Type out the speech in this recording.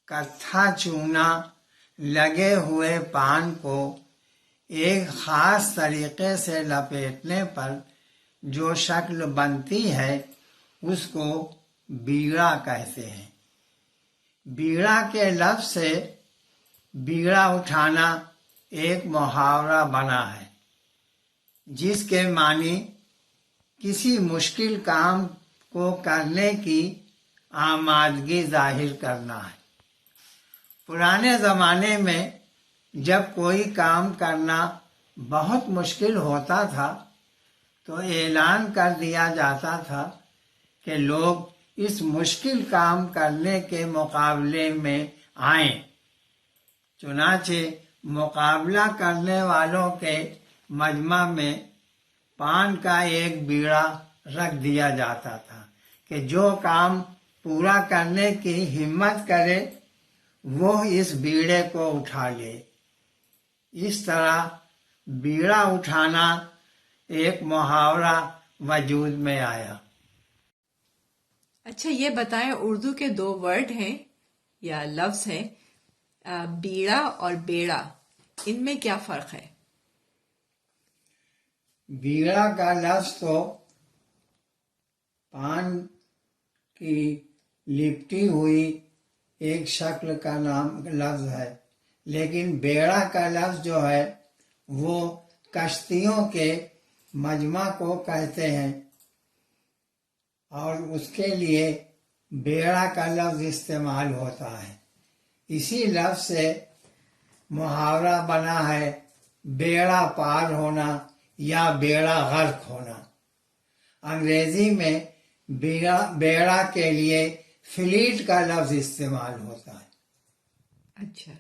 कत्था चूना लगे हुए पान को एक खास तरीके से लपेटने पर जो शक्ल बनती है उसको बीड़ा कहते हैं। बीड़ा के लफ्ज से बीड़ा उठाना एक मुहावरा बना है, जिसके मानी किसी मुश्किल काम को करने की आमादगी जाहिर करना है। पुराने ज़माने में जब कोई काम करना बहुत मुश्किल होता था तो ऐलान कर दिया जाता था कि लोग इस मुश्किल काम करने के मुकाबले में आएं। चुनाचे मुकाबला करने वालों के मजमा में पान का एक बीड़ा रख दिया जाता था कि जो काम पूरा करने की हिम्मत करे वो इस बीड़े को उठा ले। इस तरह बीड़ा उठाना एक मुहावरा वजूद में आया। अच्छा, ये बताएं, उर्दू के दो वर्ड हैं या लफ्ज हैं, बीड़ा और बेड़ा, इनमें क्या फर्क है? बीड़ा का लफ्ज तो पान की लिपटी हुई एक शक्ल का नाम लफ्ज है, लेकिन बेड़ा का लफ्ज जो है वो कश्तियों के मजमा को कहते हैं और उसके लिए बेड़ा का लफ्ज इस्तेमाल होता है। इसी लफ्ज से मुहावरा बना है बेड़ा पार होना या बेड़ा गर्क होना। अंग्रेजी में बेड़ा के लिए फ्लीट का लफ्ज इस्तेमाल होता है। अच्छा,